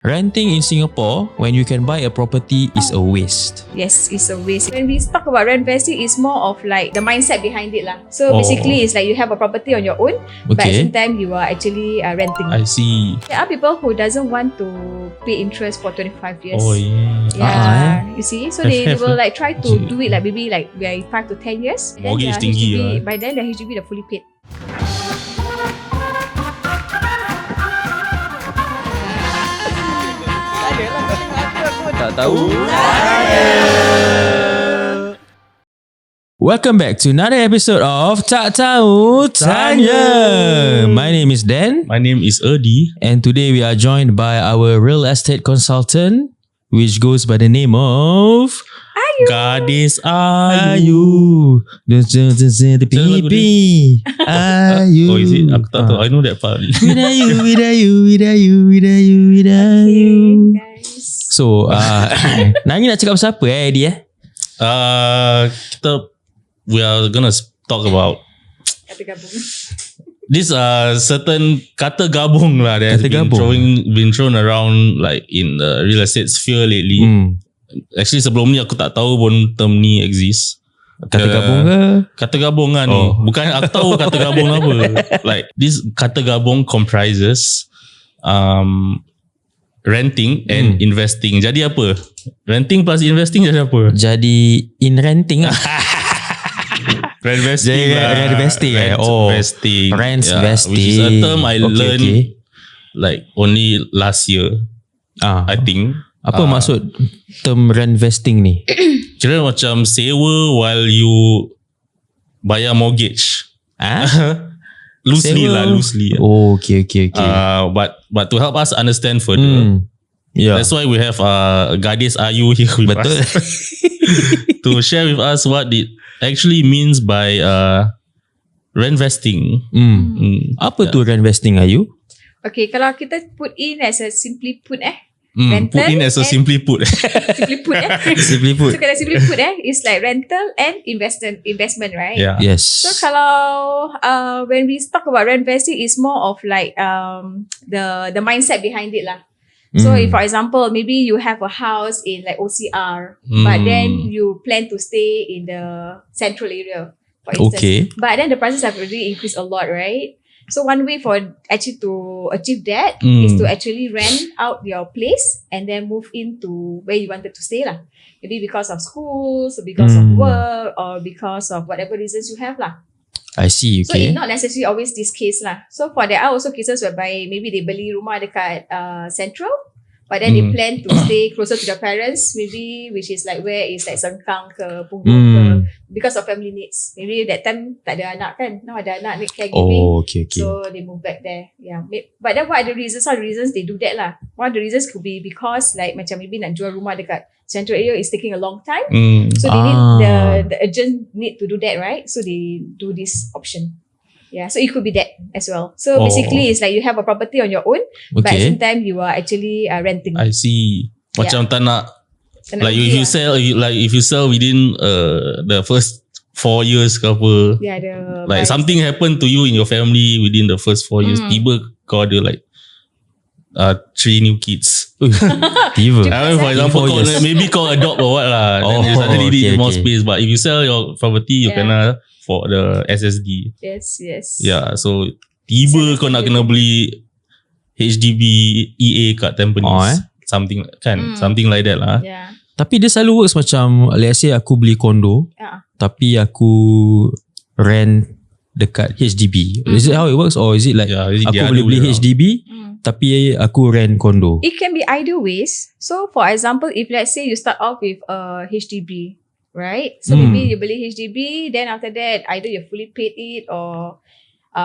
Renting in Singapore, when you can buy a property, is a waste. Yes, it's a waste. When we talk about rentvesting, it's more of like the mindset behind it lah. So basically, it's like you have a property on your own, but at the same time, you are actually renting. I see. There are people who doesn't want to pay interest for 25 years. Oh yeah. Yeah, you see. So they will like try to do it like maybe like 5 to 10 years. Mortgage tinggi. By then, the HDB dah fully paid. Tak tahu. Welcome back to another episode of Tak Tahu Tanya. My name is Dan. My name is Erdi. And today we are joined by our real estate consultant, which goes by the name of Gadis Ayu. The pipi. Ayu. Oh, is it? Aku tak tahu. I know that part. Widayu. So, Nani nak cakap pasal apa Eddie We are gonna talk about Kata gabung. this certain kata gabung lah that has been thrown around like in the real estate sphere lately. Actually sebelum ni aku tak tahu pun term ni exist. Kata gabung ke? Kata gabung kan ni. Bukan aku tahu kata gabung apa. Like this kata gabung comprises renting and investing. Jadi apa? Renting plus investing jadi apa? Jadi in renting lah. Rentvesting lah. Rentvesting. Rentvesting. Which is a term I learned like only last year. I think. Apa maksud term rentvesting ni? Kira macam sewa while you bayar mortgage. Loosely. Oh, okay. But to help us understand further, that's why we have Gadis Ayu here with us to share with us what it actually means by rentvesting. Apa tu rentvesting, Ayu? Okay, kalau kita put in as a simply put rental put in as a simply put. Simply put Simply put. So kalau simply put it's like rental and investment, right? Yeah. Yes. So kalau when we talk about rentvesting, it's more of like the mindset behind it lah. So if, for example, maybe you have a house in like OCR, but then you plan to stay in the central area, for instance. Okay. But then the prices have already increased a lot, right? So one way for actually to achieve that is to actually rent out your place and then move into where you wanted to stay lah. Maybe because of schools, or because of work, or because of whatever reasons you have lah. I see, So it's not necessarily always this case lah. So for there are also cases whereby maybe they beli rumah dekat central, but then they plan to stay closer to their parents, maybe which is like where is like Sengkang ke Pembukaan ke, because of family needs. Maybe that time tak ada anak kan, now ada anak need caregiving. Oh, okay. So they move back there. Yeah. But then what are the reasons? Some of the reasons they do that lah. One of the reasons could be because like macam maybe nak jual rumah dekat central area is taking a long time. So they need the urgent need to do that, right? So they do this option. Yeah, so it could be that as well. So basically, it's like you have a property on your own, but at the same time, you are actually renting. I see. Macam tak nak like if you sell within the first 4 years ke apa. Yeah, like something happened to you in your family within the first 4 years. Tiba kau ada like 3 new kids. Tiba. For example, maybe kau adopt or what lah. Then you suddenly need more space. But if you sell your property, you kena for the SSD. Yes. Yeah, so tiba kau nak kena beli HDB EA kat Tampines. Something kan, something like that lah. Yeah. Tapi dia selalu works macam, let's say aku beli kondo, tapi aku rent dekat HDB. Is it how it works, or is it like aku boleh beli HDB tapi aku rent kondo? It can be either ways. So for example, if let's say you start off with a HDB, right? So maybe you beli HDB, then after that either you fully paid it or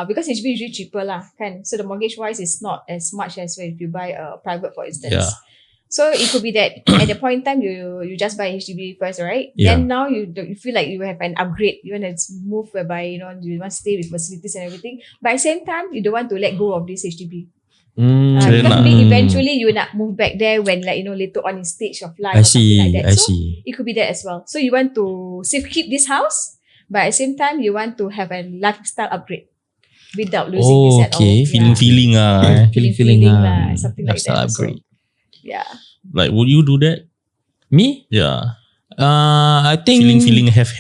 because HDB is usually cheaper lah, kan? So the mortgage wise is not as much as if you buy a private, for instance. Yeah. So it could be that at the point in time you just buy HDB first, right? Yeah. Then now you feel like you have an upgrade. You want to move whereby you want to stay with facilities and everything. But at the same time, you don't want to let go of this HDB. Because maybe eventually you nak move back there when later on in stage of life or something like that. So it could be that as well. So you want to keep this house, but at the same time you want to have a lifestyle upgrade without losing this at all. Feeling Feeling lah, something like that. Upgrade. Yeah. Like, would you do that? Me? Yeah. I think Feeling have.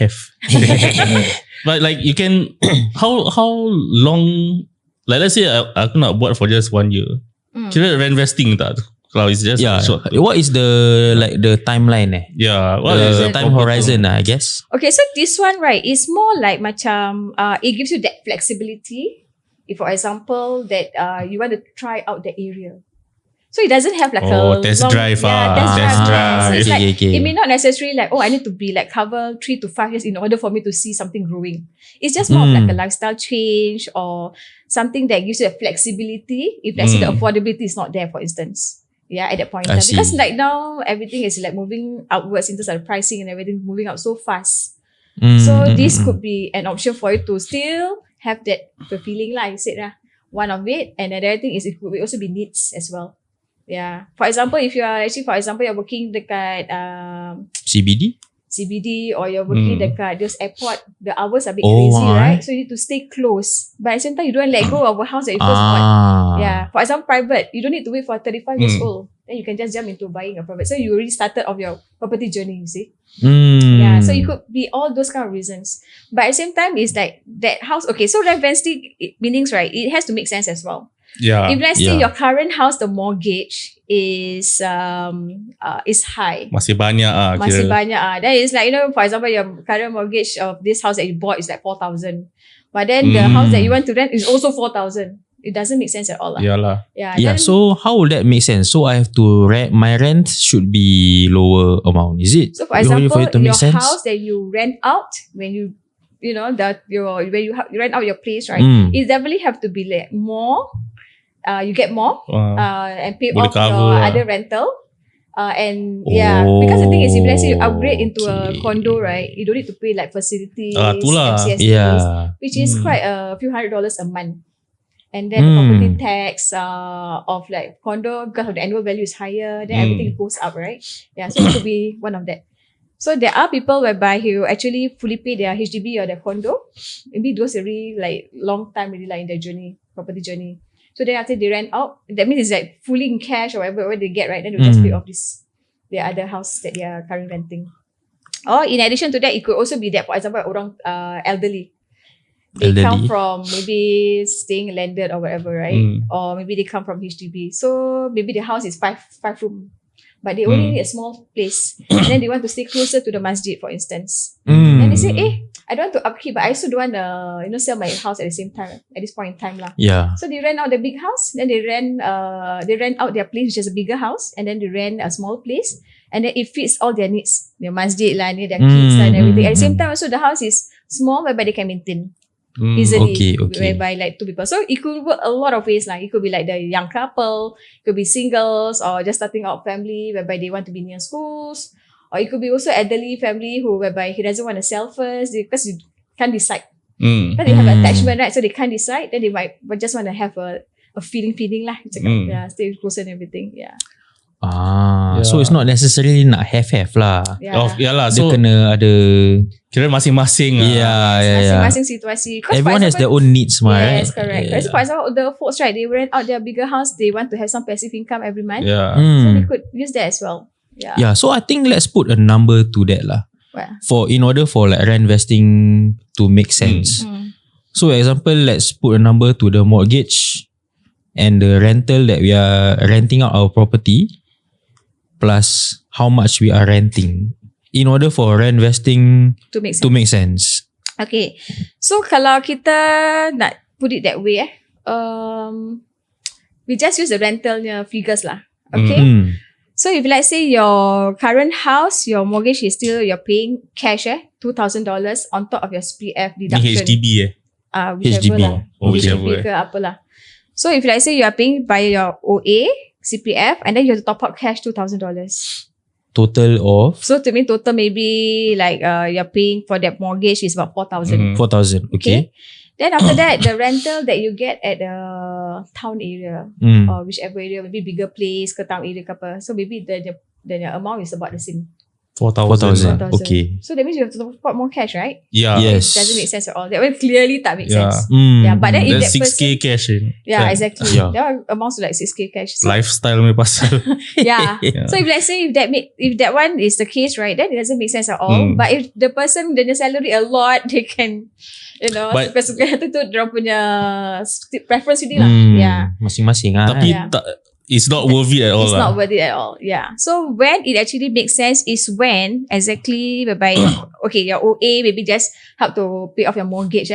But like you can, how long? Like let's say aku nak buat for just 1 year. Kira rentvesting tak? Kalau it's just short. What is the timeline Yeah. What the is the time horizon I guess? Okay, so this one, right, is more like macam, it gives you that flexibility. If, for example, that you want to try out the area. So it doesn't have like a test long, drive. test drive. So it's like, Okay. it may not necessarily like, I need to be like cover 3 to 5 years in order for me to see something growing. It's just more of like a lifestyle change or something that gives you a flexibility if let's say the affordability is not there, for instance. Yeah, at that point in time. Because like now, everything is like moving outwards in terms of the pricing and everything moving out so fast. So this could be an option for you to still have that fulfilling, like you said, one of it. And another thing is it could also be needs as well. Yeah. For example, if you are actually, you're working dekat CBD or you're working dekat this airport, the hours are a bit crazy, right? So you need to stay close. But at the same time, you don't let go of a house that you first bought. Yeah. For example, private, you don't need to wait for 35 years old. Then you can just jump into buying a private. So you already started off your property journey, you see? Yeah. So it could be all those kind of reasons. But at the same time, it's like that house. Okay. So rentvesting meanings, right? It has to make sense as well. Yeah. If let's say your current house, the mortgage is high. Masih banyak That is like, for example, your current mortgage of this house that you bought is like 4,000. But then the house that you want to rent is also 4,000. It doesn't make sense at all. Yeah. So how will that make sense? So I have to rent, my rent should be lower amount, is it? So for example, your house that you rent out when you rent out your place, right? It definitely have to be like more. You get more and pay off your other rental. Because the thing is, if let's say you upgrade into a condo, right, you don't need to pay like facilities, MCSTs, which is quite a few $100s a month. And then the property tax of like condo, because of the annual value is higher, then everything goes up, right? Yeah, so it could be one of that. So there are people whereby who actually fully pay their HDB or their condo. Maybe those are really like long time really like in their journey, property journey. So then after they rent out, that means it's like fully in cash or whatever they get, right? Then they'll just pay off the other house that they are currently renting. Or in addition to that, it could also be that, for example, orang elderly. They come from maybe staying landed or whatever, right? Or maybe they come from HDB. So maybe the house is five room, but they only need a small place. And then they want to stay closer to the masjid, for instance. And they say, I don't want to upkeep, but I also don't want to sell my house at the same time, at this point in time. Yeah. So they rent out the big house, then they rent out their place, which is a bigger house, and then they rent a small place, and then it fits all their needs, their masjid near their kids and everything. At the same time, also the house is small, whereby they can maintain easily, whereby like 2 people. So it could work a lot of ways. It could be like the young couple, it could be singles, or just starting out family, whereby they want to be near schools. Or it could be also elderly family whereby he doesn't want to sell first because you can't decide. Because they have attachment, right? So they can't decide. Then they might just want to have a feeling lah. Yeah, stay closer and everything. Yeah. So it's not necessarily nak have lah. Yeah. So dia kena ada kira masing-masing masing-masing situasi. Everyone has their own needs, right? Yes, correct. So for example, the folks, right, they rent out their bigger house. They want to have some passive income every month. So they could use that as well. Yeah. So I think let's put a number to that lah. In order for like rentvesting to make sense. So example, let's put a number to the mortgage and the rental that we are renting out our property plus how much we are renting in order for rentvesting to make sense. Okay. So kalau kita nak put it that way, we just use the rentalnya figures lah. Okay. So if let's say your current house, your mortgage is still, you're paying cash $2,000 on top of your SPF deduction. HDB whichever lah. Whichever ke apalah. So if let's say you are paying by your OA, CPF, and then you have to top up cash $2,000. Total of? So to me, total maybe like you're paying for that mortgage is about 4,000. 4,000, okay. Then after that, the rental that you get at the town area or whichever area, maybe bigger place ke town area ke apa. So maybe the amount is about the same. 4,000. Okay. So that means you have to put more cash, right? Yeah. Yes. It doesn't make sense at all. That one clearly tak make Yeah. sense. Mm. Yeah, but then if That's that 6k cash in. yeah, Kan? exactly. Yeah. That amounts to like 6k cash. So, Lifestyle me pasal. yeah. Yeah. So if let's say if that one is the case, right, then it doesn't make sense at all. But if the person their salary a lot, they can, But- suka-suka tu dia punya preference ini lah. Yeah. Masing-masing Tapi Yeah. it's not worth it at all. It's not worth it at all. Yeah. So when it actually makes sense is when exactly whereby okay, your OA maybe just help to pay off your mortgage.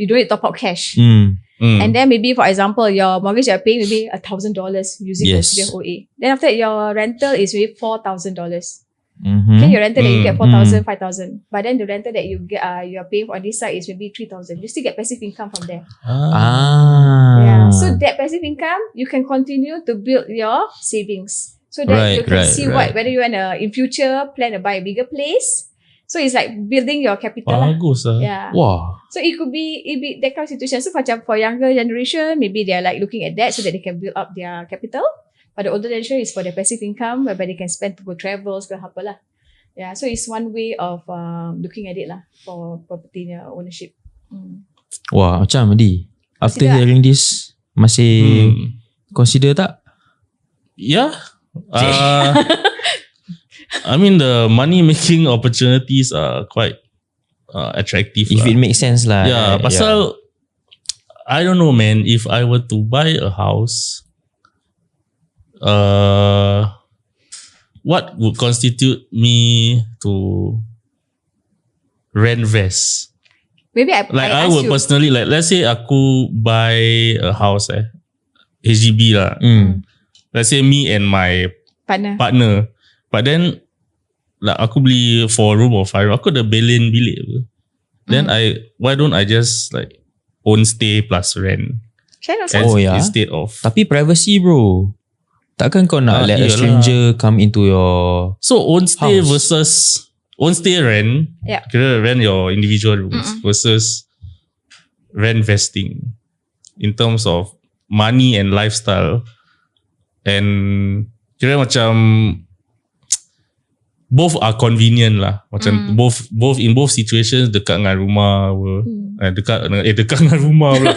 You don't need to top up cash. And then maybe for example your mortgage you're paying maybe $1,000 using Yes. your OA. Then after that your rental is maybe $4,000. Mm-hmm. Okay, your rental that you get 4,000, 5,000. But then the rental that you get you are paying for on this side is maybe 3,000. You still get passive income from there. Yeah. So that passive income, you can continue to build your savings. So that you can see whether you want to in future plan to buy a bigger place. So it's like building your capital lah. Bagus lah. Yeah. Wah. So it could be that kind of situation. So macam for younger generation, maybe they are like looking at that so that they can build up their capital. But the older generation is for their passive income whereby they can spend to go travels ke apa lah. Yeah. So it's one way of looking at it lah for property ownership. Wah, macam Adi. After Consider hearing this, masih consider tak? Yeah. I mean the money making opportunities are quite attractive. If it makes sense lah. Yeah, pasal I don't know man, if I were to buy a house, what would constitute me to rentvest? Maybe I I ask would you. personally like, let's say aku buy a house HDB lah. Let's say me and my partner. But then like aku beli 4 room or 5 room, aku ada billion bilik apa. Then why don't I just like own stay plus rent? Instead of. Tapi privacy bro. Takkan kau nak let a stranger come into your So own stay house versus own stay rent. Yeah. Kira rent your individual rooms versus rentvesting in terms of money and lifestyle. And kira macam both are convenient lah. Macam both in both situations dekat dengan rumah dekat dengan rumah pula.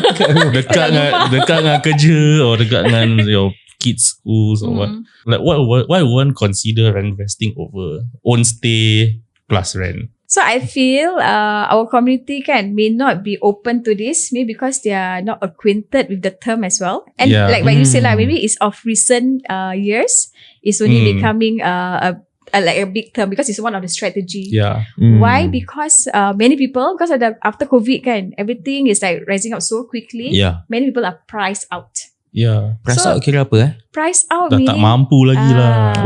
dekat dengan kerja or dekat dengan your kids schools or what. Like why one consider rentvesting over own stay plus rent? So I feel our community may not be open to this, maybe because they are not acquainted with the term as well. And like what you say lah, maybe it's of recent years, it's only becoming like a big term because it's one of the strategy. Yeah. Why? Because many people, because of after COVID everything is like rising up so quickly. Yeah. Many people are priced out. Yeah. Price out kira apa Price out Dah meaning tak mampu lagi lah.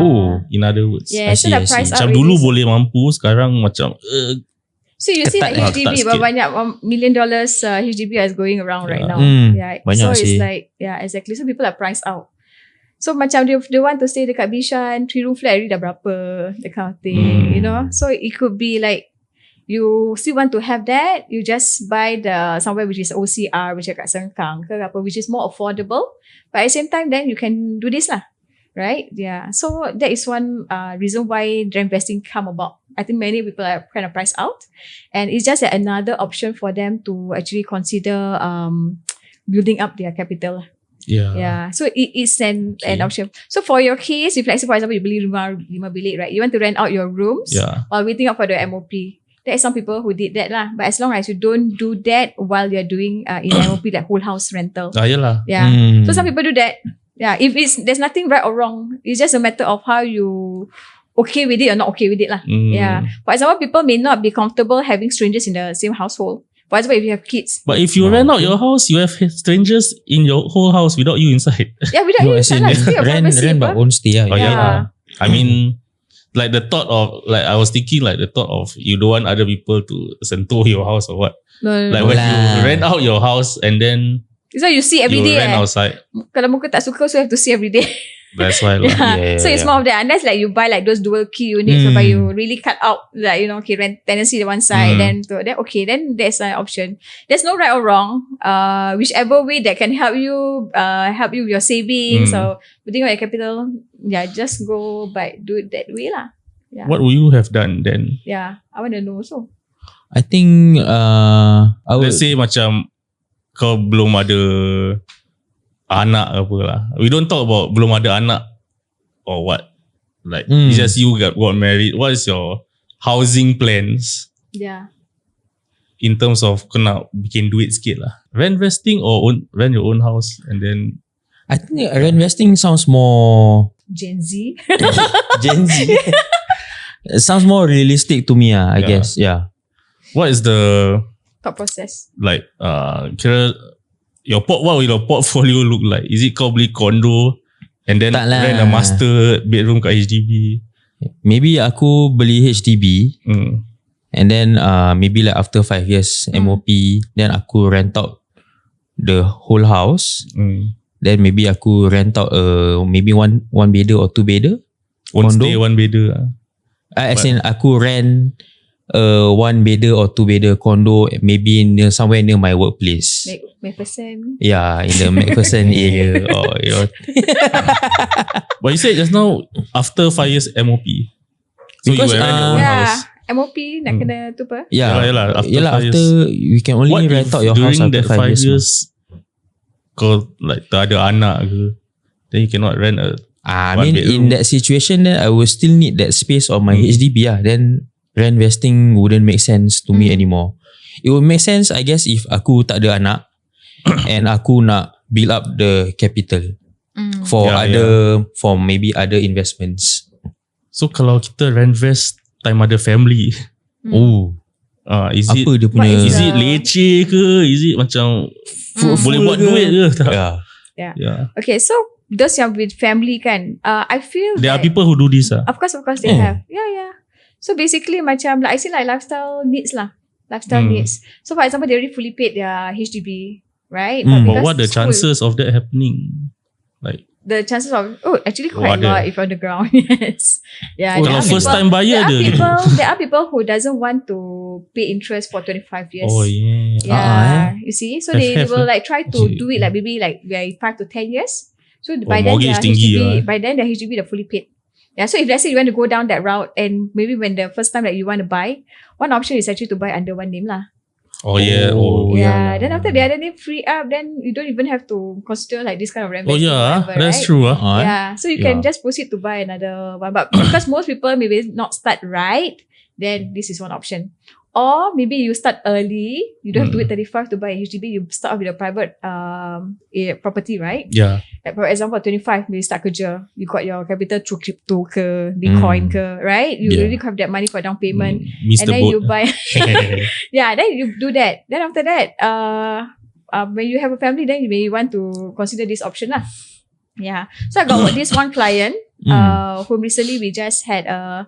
In other words. Yeah, so the price out Macam dulu boleh mampu, sekarang macam so you see like ketat HDB sikit. banyak $1 million HDB is going around right now. Yeah. banyak So sih. it's like exactly. So people are priced out. So macam they want to stay dekat Bishan, 3 room flat already dah berapa, that kind of thing, you know. So it could be like you still want to have that, you just buy the somewhere which is OCR, which is kat Sengkang ke apa, which is more affordable. But at the same time, then you can do this lah, right? Yeah. So that is one reason why rentvesting come about. I think many people are kind of priced out, and it's just another option for them to actually consider building up their capital. Yeah. So it is an option. So for your case, if like say for example you beli rumah 5 bilik, right? You want to rent out your rooms while waiting up for the MOP. There are some people who did that lah. But as long as you don't do that while you're doing in MOP like whole house rental. Yalah. Yeah. So some people do that. Yeah. If there's nothing right or wrong. It's just a matter of how you okay with it or not okay with it lah. Yeah. For example, people may not be comfortable having strangers in the same household. For example, if you have kids. But if you rent out your house, you have strangers in your whole house without you inside. Yeah, without you inside lah. Still your privacy. Rent but own stay Yeah. I mean, like the thought of, like I was thinking like the thought of you don't want other people to sentuh your house or what. No. Like when you rent out your house and then So you see every day. You rent outside. Kalau muka tak suka, so you have to see every day. That's why lah. So it's more of that. Unless like you buy like those dual key units whereby you really cut out like, you know, okay, rent tenancy the one side, then okay, then there's an option. There's no right or wrong. Whichever way that can help you with your savings or putting on your capital, just go do it that way lah. Yeah. What would you have done then? Yeah, I want to know also. I think I would Let's say macam kau belum ada anak ke apa lah. We don't talk about belum ada anak or what. Like it's just you got married. What is your housing plans? Yeah. In terms of kena bikin duit sikit lah. Rentvesting or rent your own house and then I think rentvesting sounds more Gen Z. Gen Z. It sounds more realistic to me, I guess. Yeah. What is the thought process? Like kira what will your portfolio look like? Is it kau beli condo and then rent a master bedroom kat HDB? Maybe aku beli HDB and then maybe like after 5 years MOP, then aku rent out the whole house. Then maybe aku rent out maybe one bedder or two bedder. One stay, one bedder. As in aku rent one bedder or two bedder condo maybe somewhere near my workplace. McPherson. Yeah, in the McPherson area or you know. But you said just now after 5 years MOP. So because, you rent your own house. MOP nak kena tu apa? Yalah, After you can only what rent out your house during after that 5 years. Kau like tak ada anak ke, then you cannot rent a I mean bedroom. In that situation then I will still need that space on my HDB then rentvesting wouldn't make sense to me anymore. It would make sense I guess if aku tak ada anak and aku nak build up the capital for for maybe other investments. So kalau kita rentvest time ada family, is it apa dia punya? Is it leceh ke? Is it macam boleh buat duit ke? Yeah. Okay, so those yang with family kan, I feel there are people who do this. Of course they have. Yeah. So basically macam like I say like lifestyle needs lah. Lifestyle needs. So for example, they already fully paid their HDB, right? But what are the chances of that happening? Like the chances of actually quite a lot if on the ground. Yes. Yeah. Kalau first time buyer there are people who doesn't want to pay interest for 25 years. Oh yeah. Yeah. You see, so they will like try to do it like maybe like 5 to 10 years. So by then their HDB they're fully paid. Yeah. So if let's say you want to go down that route and maybe when the first time that you want to buy, one option is actually to buy under one name lah. Yeah. Then after the other name free up, then you don't even have to consider like this kind of renovation. That's right? true. Yeah, so you can just proceed to buy another one. But because most people maybe not start right, then this is one option. Or maybe you start early, you don't have to wait 35 to buy a HDB, you start off with a private property, right? Yeah. Like for example, 25, maybe start kerja, you got your capital through crypto ke, Bitcoin ke, right? You already have that money for down payment. And then you buy, then you do that. Then after that, when you have a family, then you may want to consider this option lah. Yeah. So I got this one client, whom recently we just had a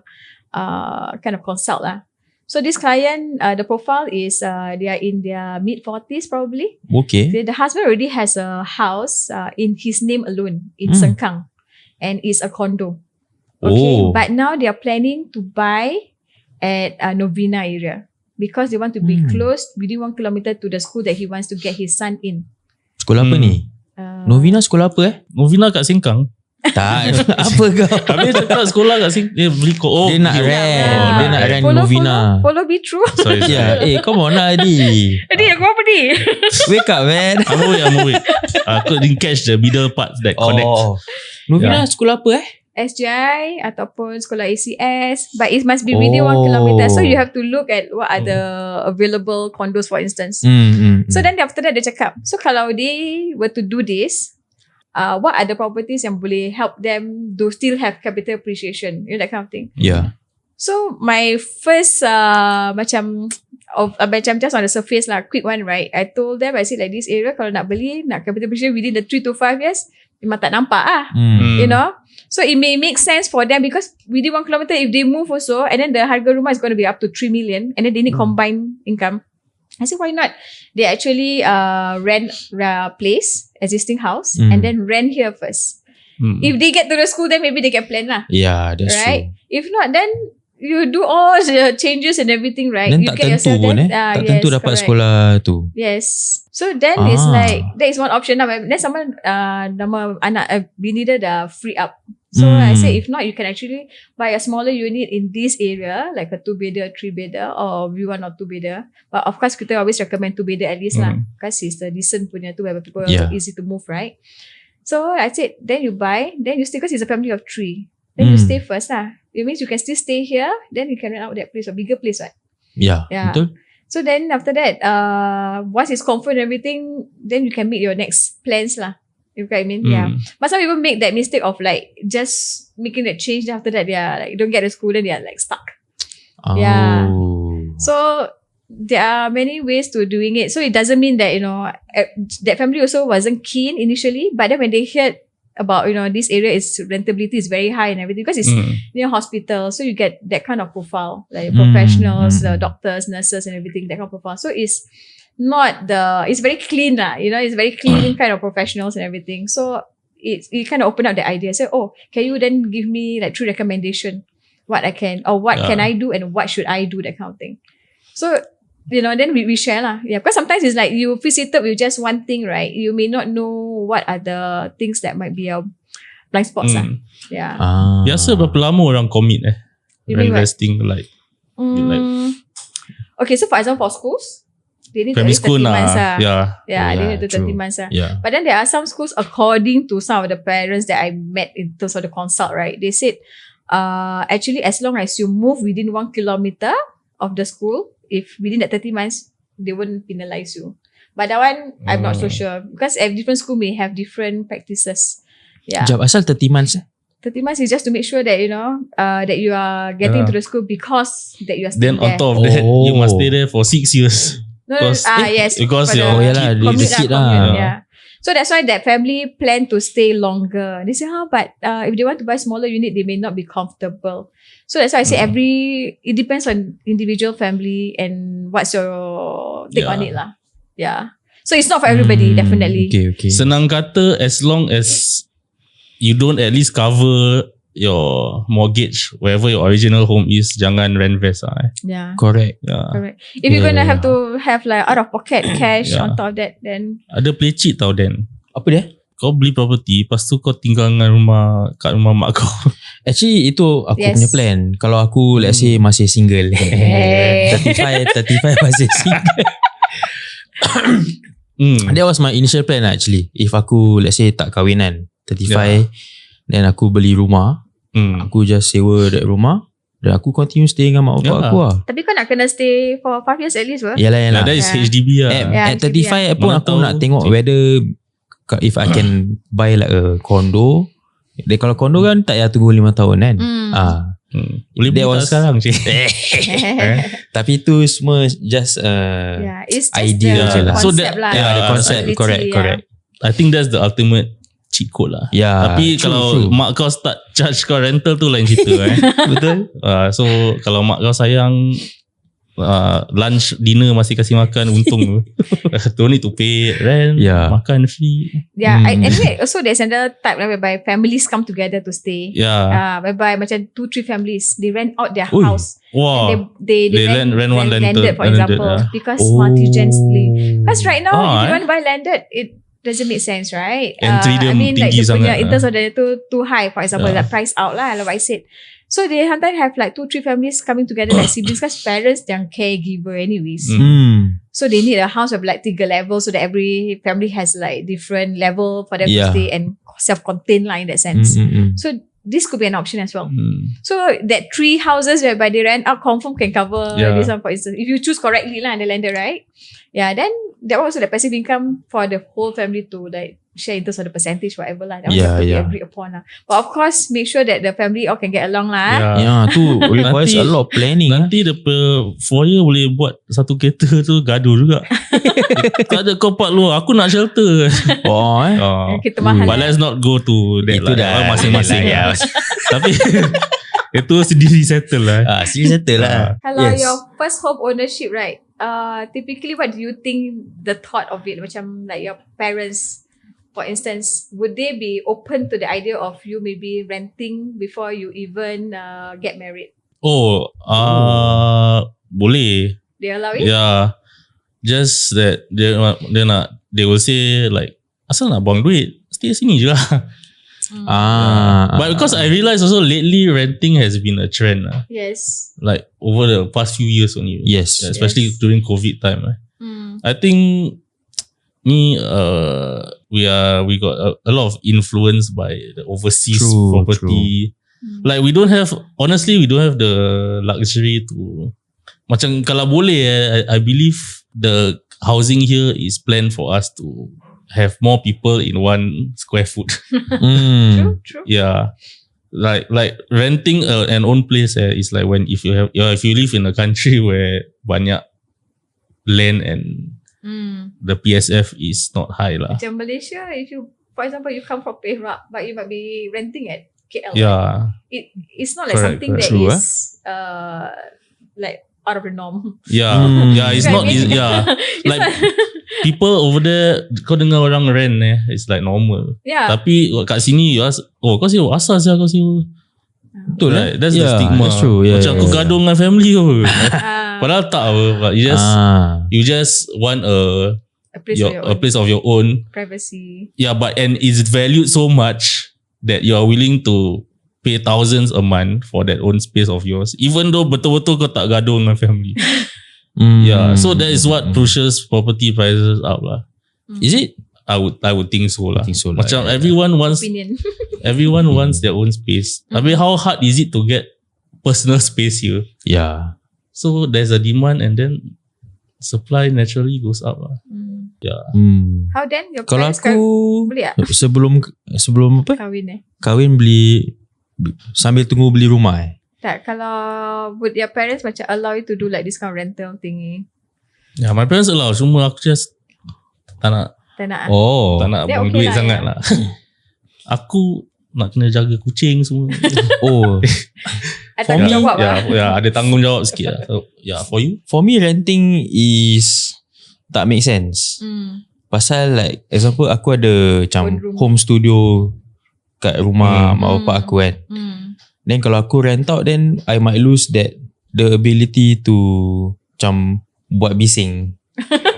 kind of consult lah. So this client, the profile is they are in their mid-40s probably. Okay. The husband already has a house in his name alone in Sengkang, and it's a condo. Okay, but now they are planning to buy at Novena area because they want to be close within 1 kilometer to the school that he wants to get his son in. Sekolah apa ni? Novena sekolah apa Novena kat Sengkang. Tak. Apa kau? Habis cakap sekolah kat sini dia beli dia nak rent. Dia nak rent Novena. Follow be true. Sorry. Come on lah Adi. Adi aku apa ni? Wake up man. I'm awake. Aku didn't catch the middle part that connect. Novena sekolah apa SGI ataupun sekolah ACS, but it must be within 1 kilometer. So you have to look at what are the available condos for instance. So then after that dia cakap, so kalau they were to do this, what are the properties yang boleh help them to still have capital appreciation, you know, that kind of thing. Yeah. So my first macam just on the surface lah, quick one, right? I told them, I said like this area kalau nak beli, nak capital appreciation within the 3 to 5 years, memang tak nampak you know. So it may make sense for them because within 1 kilometer if they move also, and then the harga rumah is going to be up to 3 million, and then they need combined income. I said, why not? They actually rent a place, existing house, and then rent here first. If they get to the school, then maybe they can plan lah. Yeah, that's right? true. If not, then you do all the changes and everything, right? Then you tak get tentu yourself pun tak tentu dapat correct. sekolah tu. Yes. So then it's like, that is one option. Then someone, nama anak bini dia dah free up. So I say, if not, you can actually buy a smaller unit in this area, like a 2-bedder, 3-bedder, or V1 or 2-bedder. But of course, kita always recommend 2-bedder at least lah, because it's the decent punya tu, where people are easy to move, right? So I said, then you buy, then you stay, because it's a family of 3. Then you stay first lah. It means you can still stay here, then you can rent out that place, a bigger place, right? Yeah. Betul. So then after that, once it's confirmed and everything, then you can make your next plans lah. You know what I mean? Yeah. But some people make that mistake of like just making that change. Then after that, they are like don't get to school, then they are like stuck. Oh. Yeah. So there are many ways to doing it. So it doesn't mean that, that family also wasn't keen initially. But then when they heard about, this area is rentability is very high and everything, because it's near hospital. So you get that kind of profile, like professionals, doctors, nurses and everything, that kind of profile. So it's very clean lah, it's very clean kind of professionals and everything. So it kind of opened up the idea. So, can you then give me like true recommendation, what I can, or what can I do and what should I do, that kind of thing. So, then we share lah. Yeah, because sometimes it's like you fixated with just one thing, right? You may not know what are the things that might be a blind spots lah. Yeah. Biasa berapa lama orang commit Rentvesting like? Okay, so for example, for schools, they need primary to wait 30 months lah. Yeah, they need to 30 months lah. Yeah. But then there are some schools, according to some of the parents that I met in terms of the consult, right? They said, actually, as long as you move within 1 kilometer of the school, if within that 30 months, they won't penalize you. But that one, I'm not so sure, because every different school may have different practices. Yeah. Sekejap, asal 30 months? 30 months is just to make sure that, that you are getting to the school because that you are staying there. Then on there. top of that, you must stay there for 6 years. Yes. Because for your visit commute, yeah. So that's why that family plan to stay longer. They say, but if they want to buy smaller unit, they may not be comfortable. So that's why I say it depends on individual family and what's your take on it lah. Yeah. So it's not for everybody, definitely. Okay. Senang kata, as long as you don't at least cover your mortgage wherever your original home is, jangan rentvest lah. Yeah. Correct. Yeah. Correct. If you're gonna have to have like out of pocket cash on top of that, then ada play cheat tau Dan. Apa dia? Kau beli property, lepas tu kau tinggal dengan kat rumah mak kau. Actually itu aku punya plan. Kalau aku let's say masih single, 35 masih single. That was my initial plan lah, actually. If aku let's say tak kahwinan 35, then aku beli rumah, aku just sewa that rumah, dan aku continue stay dengan mak bapak aku lah. Tapi kau nak kena stay for 5 years at least ke? Yalah. That is HDB lah. At 35 pun aku nak tengok whether if I can buy like a condo. Kalau condo kan tak payah tunggu 5 tahun kan. Boleh beli sekarang je. Tapi itu semua just it's just idea je lah. So that the concept correct. I think that's the ultimate cheat code lah. Tapi kalau mak kau start charge kau rental tu lain cerita. Betul. So kalau mak kau sayang, lunch, dinner masih kasih makan, untung. Don't need to pay rent, makan free. Anyway, also there's another type whereby families come together to stay. Whereby macam 2-3 families, they rent out their house. Wow. They rent one landed, for example, because multi-gens live. Because right now, if you want to buy landed, it doesn't make sense, right? I mean, like dia punya in terms of the too high, for example, that price out lah, like I said. So they sometimes have like 2-3 families coming together like siblings, because parents they're caregiver anyways. So they need a house of like 3 levels, so that every family has like different level for them to stay and self-contained lah in that sense. So this could be an option as well. So that 3 houses whereby they rent out confirm can cover this one, for instance. If you choose correctly lah, the lender, right? Yeah, then that was also the passive income for the whole family to like share in terms of the percentage, whatever lah. That was have to be agreed upon lah. But of course, make sure that the family all can get along lah. Tu requires a lot of planning. Nanti depa foyer boleh buat satu kereta tu gaduh juga. Tak ada kau park luar, aku nak shelter. Kita mahal. But let's not go to that itu lah. Masing-masing. Tapi itu sendiri settle lah. Kalau your first home ownership, right? Typically, what do you think the thought of it? Macam like your parents, for instance, would they be open to the idea of you maybe renting before you even get married? Boleh. They allow it? Yeah. Just that they will say like, asal nak buang duit, stay sini je lah. But because I realized also lately renting has been a trend. Yes. Like over the past few years only. Yes. Especially during COVID time. I think we got a lot of influence by the overseas property. Like we don't have the luxury to macam kalau boleh I believe the housing here is planned for us to have more people in 1 square foot. True. Yeah. Like renting an own place is like when if you live in a country where banyak land and the PSF is not high lah. Macam Malaysia, if you, for example, you come from Perak, but you might be renting at KL. Yeah. It's not like something that is like out of the norm. Yeah. Yeah, it's not easy. Yeah. Like people over there, kau dengar orang rent it's like normal. Yeah. Tapi kat sini you ask, kau sewa asal saya kau sewa. Betul lah. That's the stigma. That's true. Macam aku gaduh dengan family apa. Padahal tak apa. But you just want a place of your own. Privacy. Yeah, and it's valued so much that you are willing to pay thousands a month for that own space of yours. Even though betul-betul kau tak gaduh dengan family. Yeah, so that is what pushes property prices up lah. Is it? I would think so lah. Macam yeah. everyone wants everyone wants their own space. Tapi how hard is it to get personal space here? Yeah. So there's a demand and then supply naturally goes up lah. Yeah. How then your Kalau parents aku boleh tak? sebelum apa? Kahwin beli sambil tunggu beli rumah Tak, kalau would your parents macam allow you to do like this kind of rental thingy? Yeah, my parents allow. Cuma aku just tak nak tak nak buang duit sangat lah. Aku nak kena jaga kucing semua. Ada tanggungjawab lah. Yeah, ada tanggungjawab sikit lah. So, yeah, for you? For me, renting is tak make sense. Pasal like example aku ada macam home studio kat rumah mak bapak aku kan. Then kalau aku rent out, then I might lose the ability to macam buat bising.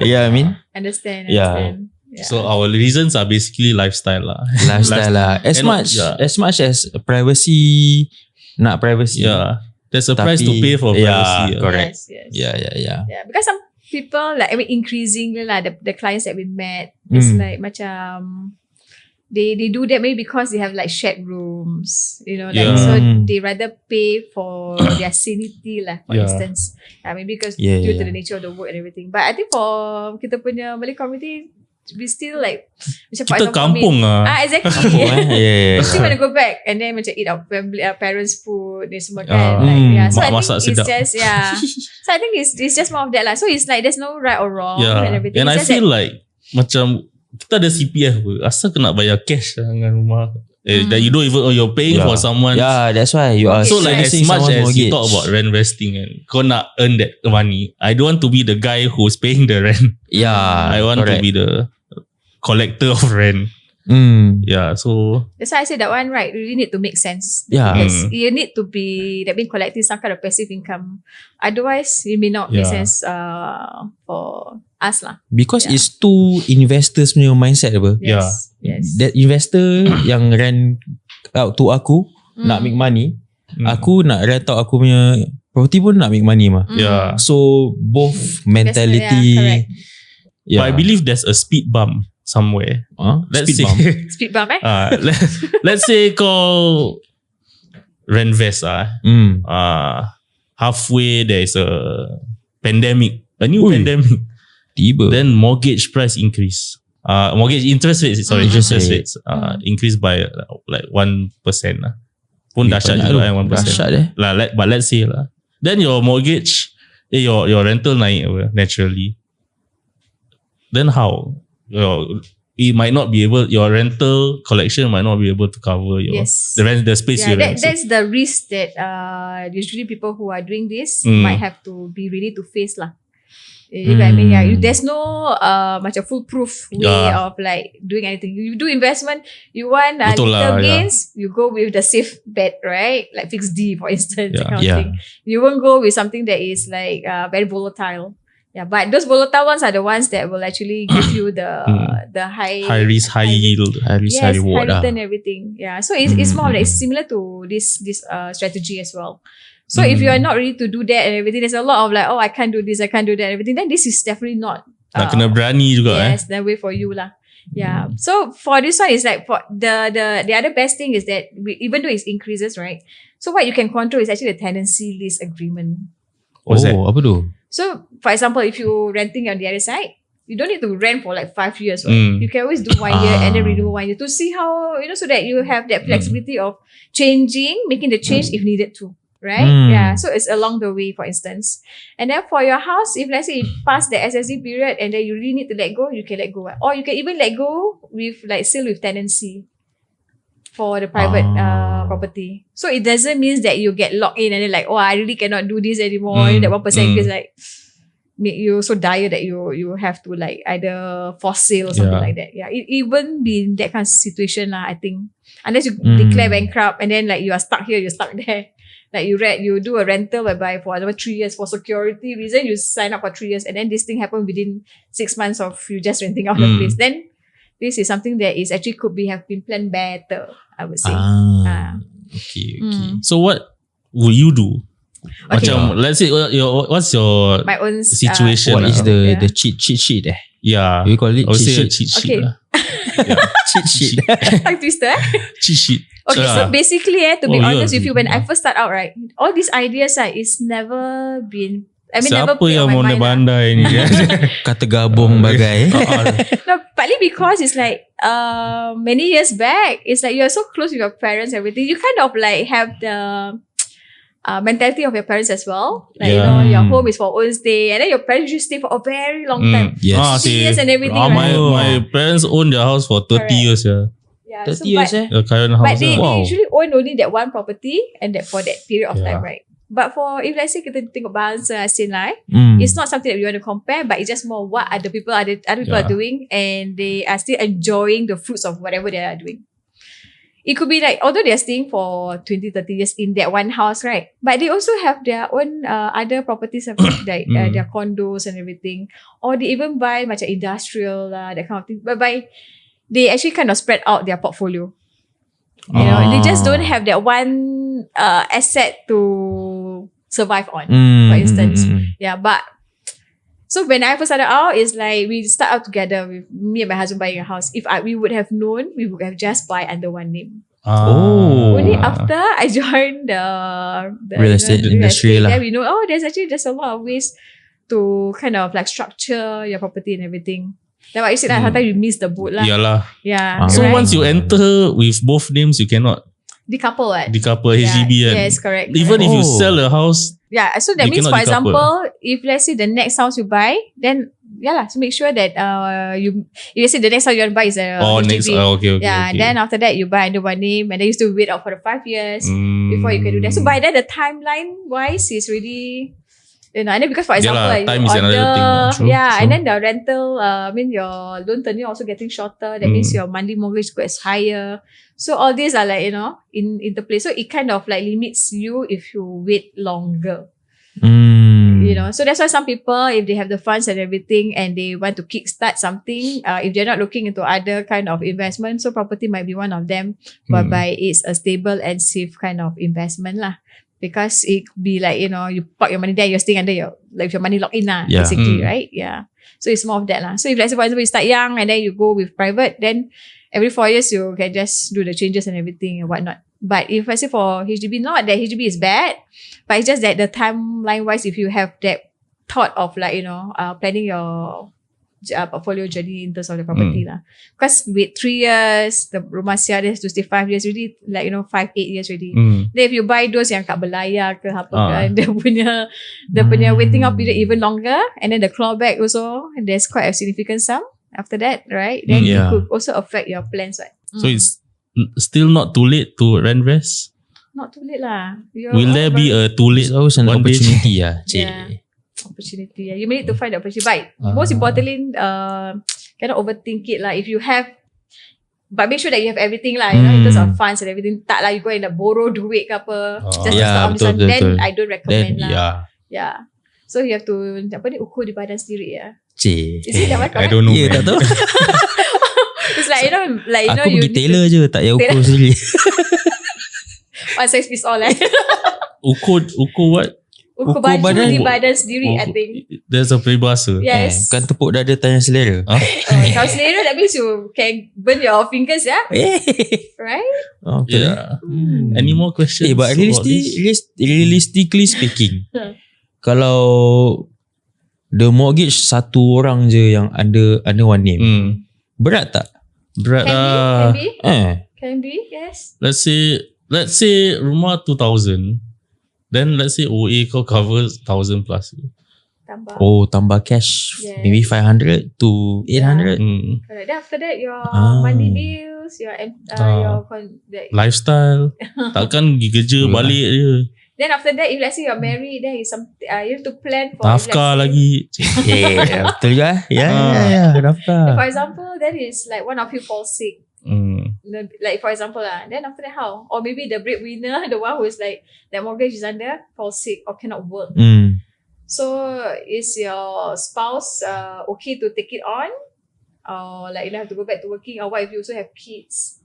Yeah, I mean? Understand. Yeah. So our reasons are basically lifestyle lah. As much as privacy, nak privacy. Yeah. There's a price to pay for privacy. Yeah, correct. Yes. Yeah. Because some people like, I mean, increasingly lah, the clients that we met, it's like macam they do that maybe because they have like shared rooms, you know, like so they rather pay for their sanity lah, for instance. Maybe because due to the nature of the work and everything. But I think for kita punya Malay community, we still like macam kita kampung lah. Exactly. We still want to go back and then macam eat our family, our parents' food ni semua kan. So I think it's just so I think it's just more of that lah. So it's like there's no right or wrong and everything. And I feel like macam kita ada CPF apa, asal kena bayar cash dengan rumah. That you don't even, you're paying for someone. Yeah, that's why you are. So like as much as you talk about rentvesting and kau nak earn that money, I don't want to be the guy who's paying the rent. Yeah, I want to be the collector of rent. Yeah, so that's why I say that one, right? You really need to make sense. Yeah, you need to be collecting some kind of passive income. Otherwise, it may not make sense for us lah. Because it's too investors punya mindset apa. Yes. That investor yang rent out to aku nak make money, aku nak rent out aku punya property pun nak make money mah. Yeah. So both mentality. But I believe there's a speed bump somewhere. Speed bump let's say kau rentvest halfway there is a pandemic, a new pandemic. Then mortgage price increase. Mortgage interest rates, interest rates increase by like 1% lah. Pun dahsyat juga 1%. Dahsyat But let's say lah. Then your mortgage, your rental naik naturally. Then how? It might not be able, your rental collection might not be able to cover the space you rent. That's the risk that usually people who are doing this might have to be ready to face lah. I mean, there's no macam foolproof way of like doing anything. You do investment, you want little gains, you go with the safe bet, right? Like fixed D, for instance, kind of thing. You won't go with something that is like very volatile. Yeah, but those volatile ones are the ones that will actually give you the high risk, high yield, high risk, yes, high reward. high return, everything. Yeah, so it's more like similar to this strategy as well. So if you are not ready to do that and everything, there's a lot of like, oh, I can't do this, I can't do that, and everything. Then this is definitely not. Nak kena berani juga. Yes, the way for you lah. Yeah. So for this one, it's like for the other best thing is that even though it increases, right? So what you can control is actually the tenancy lease agreement. What's that? Apa tu? So for example, if you're renting on the other side, you don't need to rent for like 5 years, right? You can always do 1 year and then renew 1 year to see how, so that you have that flexibility of making the change if needed to. Right? Yeah. So it's along the way, for instance. And then for your house, if let's say you pass the SSD period and then you really need to let go, you can let go. Or you can even let go with like still with tenancy for the private property. So it doesn't mean that you get locked in and then like, oh, I really cannot do this anymore. That 1% is like make you so dire that you have to like either force sale or something like that. Yeah. It won't be in that kind of situation I think. Unless you declare bankrupt and then like you are stuck here, you're stuck there. Like you do a rental whereby for another 3 years for security reason, you sign up for 3 years and then this thing happened within 6 months of you just renting out the place. Then this is something that is actually have been planned better, I would say. Okay. So what will you do? Okay. Macam, let's say what's your my own situation? What is the cheat sheet? Yeah. We call it cheat cheat sheet. Okay. cheat sheet. Tongue twister. Cheat sheet. Okay, so basically, to be honest with you, when I yeah. first start out, right, all these ideas, it's never been. I mean, Siapa never been yang on mau my mind. bandai ni? Kata gabung bagai. No, partly because it's like many years back, it's like you're so close with your parents, everything. You kind of like have the mentality of your parents as well. Like, your home is for own stay, and then your parents usually stay for a very long time. Yes. 50 years and everything, right? My parents own their house for 30 years. Yeah. Yeah, 30 years The current house. But they usually own only that one property and that for that period of time, right? But for, if let's say kita tengok bahasa asin lah, it's not something that we want to compare, but it's just more what other people are doing and they are still enjoying the fruits of whatever they are doing. It could be like, although they are staying for 20, 30 years in that one house, right? But they also have their own other properties, like their condos and everything. Or they even buy macam industrial that kind of thing. But they actually kind of spread out their portfolio. You know, they just don't have that one asset to survive on, for instance. Yeah, but so when I first started out, it's like we start out together with me and my husband buying a house. If we would have known, we would have just buy under one name. Only after I joined the real estate industry lah. Then we know, there's a lot of ways to kind of like structure your property and everything. Then what you said, sometimes you miss the boat lah. Yalah. Yeah. So right? once you enter with both names, you cannot decouple what? Decouple HDB. Yes, correct. Even if you sell a house. Yeah, so that means, for example, if let's say the next house you buy, then so make sure that if let's say the next house you want to buy is a HDB. Okay. Then after that you buy under one name and then you still wait out for the 5 years before you can do that. So by then the timeline wise is really, and then because for example, time is another thing. True. And then the rental, your loan tenure also getting shorter. That means your monthly mortgage gets higher. So all these are like, in interplay. So it kind of like limits you if you wait longer. So that's why some people, if they have the funds and everything and they want to kickstart something, if they're not looking into other kind of investment, so property might be one of them, whereby it's a stable and safe kind of investment lah. Because it could be like, you park your money there, you're staying under your money locked in lah, basically, right? Yeah. So it's more of that lah. So if let's say, for example, you start young and then you go with private, then every 4 years you can just do the changes and everything and whatnot. But if I say for HDB, not that HDB is bad, but it's just that the timeline wise, if you have that thought of like, planning your portfolio journey in terms of the property lah. Because with 3 years, the rumah has to stay 5 years already, like 5-8 years already. Then if you buy those yang kat belayar ke apa kan, dia punya waiting out period even longer, and then the clawback also, and there's quite a significant sum after that, right? Then it could also affect your plans, right? So it's still not too late to rentvest? Not too late lah. Will there be a too late? It's always an opportunity opportunity. You need to find the opportunity. But most importantly, cannot overthink it lah. If you have, but make sure that you have everything lah. In terms of funds and everything. Tak lah, you go and borrow duit ke apa. Just to start on this one. Then I don't recommend lah. Yeah. So you have to ukur di badan sendiri ya. Cik. Is it that one? I don't know. Ya, tak tahu. It's like Aku you pergi need tailor je, tak payah ukur sendiri. one size fits all Ukur what? Ukur Ukur baju badan. di badan sendiri, I think. There's a peribahasa. Yes. Kan tepuk dada tanya selera. Kalau selera, that means you can burn your fingers, yeah? Right? Oh, betul. Yeah. Any more questions? But about this? realistically speaking, kalau the mortgage satu orang je yang ada one name, berat tak? Berat Can be. Can be, yes. Let's say rumah 2,000. Then let's say OA kau cover 1,000 plus. Tambah. Oh, tambah cash. Yes. Maybe 500 to 800. Correct. Then after that, your monthly bills, your Lifestyle. Takkan pergi kerja balik je. Then after that, if let's say you're married, then you have to plan for Nafkah lagi. Betul juga. Ya, nafkah. For example, then is like one of you falls sick. Like for example then after that how? Or maybe the breadwinner, the one who is like that mortgage is under, falls sick or cannot work. So is your spouse okay to take it on, or like you have to go back to working, or what if you also have kids?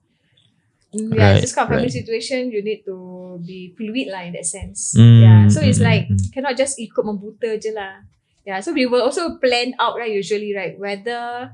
Yeah, this kind of family situation, you need to be fluid lah in that sense. Yeah, so it's like cannot just ikut membuta je lah. Yeah, so we will also plan out, right, usually, right, whether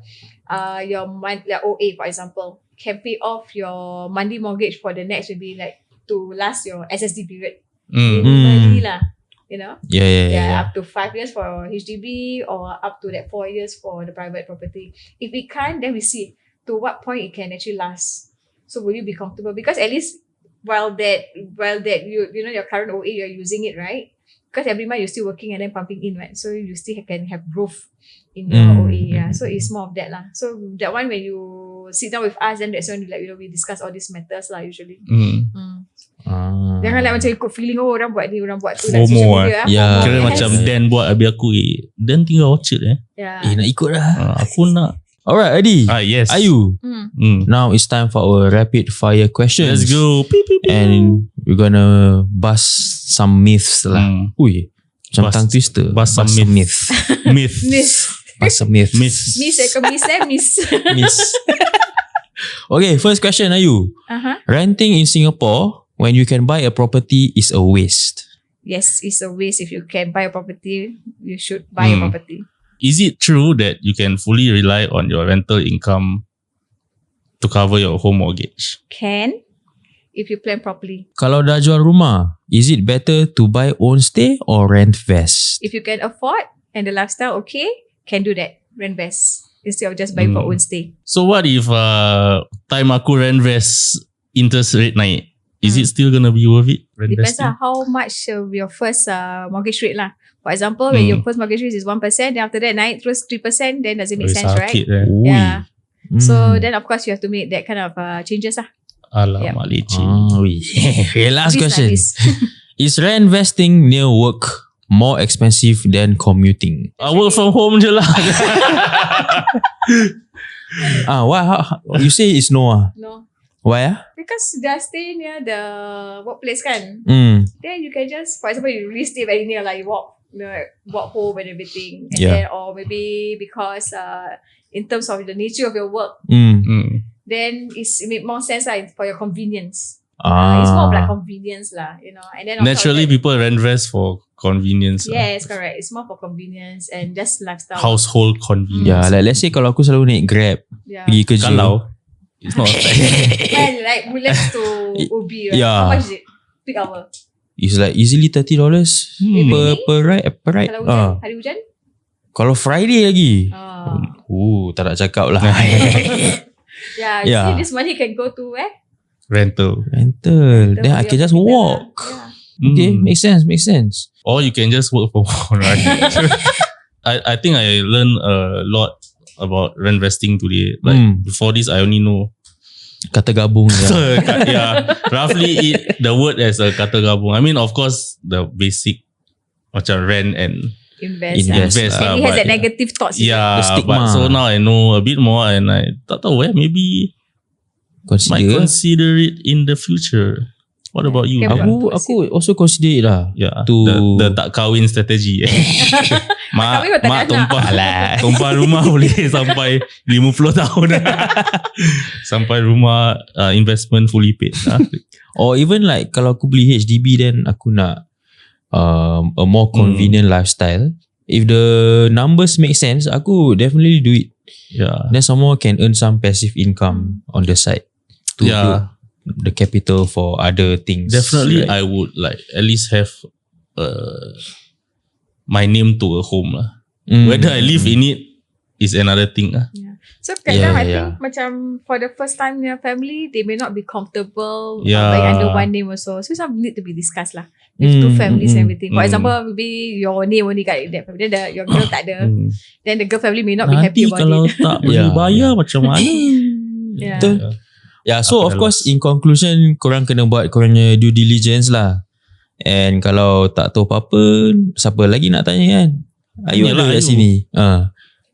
your like OA, for example, can pay off your monthly mortgage for the next, maybe like to last your SSD period. Minimally lah, you know? Yeah, up to 5 years for HDB or up to that 4 years for the private property. If we can't, then we see to what point it can actually last. So will you be comfortable? Because at least while that you know your current OA, you're using it, right? Because every month you're still working and then pumping in, right? So you still can have growth in your OA. Yeah. So it's more of that lah. So that one, when you sit down with us, then that's when we discuss all these matters lah usually. Jangan like macam ikut feeling, orang buat ni, orang buat tu. FOMO Ya. Kira macam Dan buat, habis aku Dan tinggal Orchard nak ikut lah. aku nak. Alright, Adi. Yes. Ayu. Now it's time for our rapid fire questions. Let's go. And we're gonna bust some myths lah. Ui, macam tongue twister. Bust some myth. Myth. Bust some myth. Myth. Miss. Okay, first question, Ayu. Renting in Singapore when you can buy a property is a waste. Yes, it's a waste. If you can buy a property, you should buy a property. Is it true that you can fully rely on your rental income to cover your home mortgage? Can, if you plan properly. Kalau dah jual rumah, is it better to buy own stay or rentvest? If you can afford and the lifestyle okay, can do that. Rentvest instead of just buying for own stay. So what if time aku rentvest interest rate naik? Is it still gonna be worth it? Depends on how much your first mortgage rate lah. For example, when your first mortgage rate is 1%, then after that naik terus 3%, then does it make sense, right? Yeah. So then of course you have to make that kind of changes lah. Alamak leceh. Okay, last question. Is rentvesting near work more expensive than commuting? Work from home je lah. You say it's no? No. Why? Because they stay near the workplace kan. Then you can just, for example, you really stay very near, like you walk home and everything. And then, or maybe because in terms of the nature of your work, then it make more sense for your convenience. It's more of like convenience lah, you know. And then naturally people rentvest for convenience. Yes, correct. It's more for convenience and just lifestyle. Household convenience. Yeah, like let's say kalau aku selalu naik Grab pergi kerja. Kalau it's not a fact. And like Woodlands to Ubi, right? How much is it? Peak hour. It's like easily $30 per ride. Kalau hujan, hari hujan? Kalau Friday lagi. Tak nak cakap lah. See, this money can go to where? Rental. Then I can just walk. Okay, makes sense. Or you can just work from home, right? I think I learned a lot about rentvesting today. Like before this, I only know kata gabung. Roughly the word as a kata gabung. I mean, of course, the basic macam rent and invest lah. It has that negative thoughts. Yeah, but so now I know a bit more and I tak tahu maybe might consider it in the future. What about you? Aku also consider it lah. Yeah, to the tak kahwin strategi. Mak tumpah rumah boleh sampai 50 tahun. Sampai rumah investment fully paid. Or even like kalau aku beli HDB, then aku nak a more convenient lifestyle. If the numbers make sense, aku definitely do it. Yeah. Then someone can earn some passive income on the side to build the capital for other things. Definitely, right? I would like at least have my name to a home lah. Whether I live in it is another thing lah. Yeah. So kadang I think macam for the first time in your family, they may not be comfortable buying under one name also. So some need to be discussed lah. With two families and everything. For example, maybe your name only got that family, then your girl tak ada. Then the girl family may not be happy about it. Nanti kalau tak boleh bayar macam mana? So of course in conclusion, korang kena buat korangnya due diligence lah. And kalau tak tahu apa-apa, siapa lagi nak tanya kan? Ayu ada kat sini.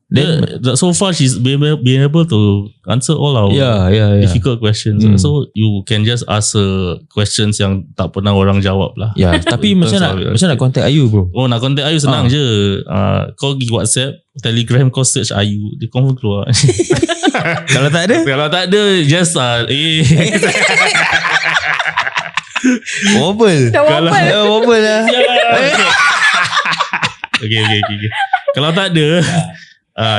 Then so far she's been able to answer all our difficult questions. So you can just ask her questions yang tak pernah orang jawab lah. Tapi macam nak contact Ayu bro? Oh, nak contact Ayu senang je. Kau pergi WhatsApp, Telegram, kau search Ayu, dia confirm keluar. Kalau tak ada just wobble lah. Okay. Kalau tak ada,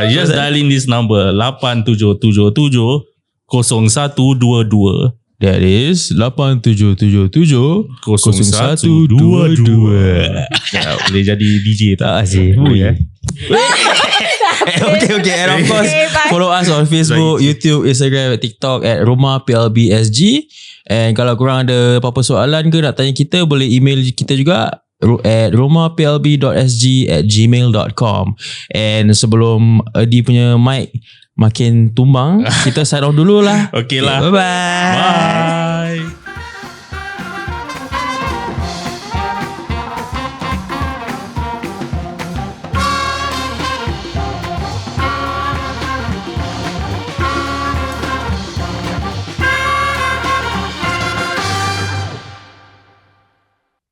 just dial in this number 8777-0122. That is 8777-0122. Boleh jadi DJ tak sih? Okay. And of course, follow us on Facebook, YouTube, Instagram, TikTok at Rumah PLBSG. And kalau korang ada apa-apa soalan ke nak tanya kita, boleh email kita juga at rumahplb.sg@gmail.com. And sebelum Adi punya mic makin tumbang, kita sign off dulu lah. Okay lah. Bye-bye. Bye.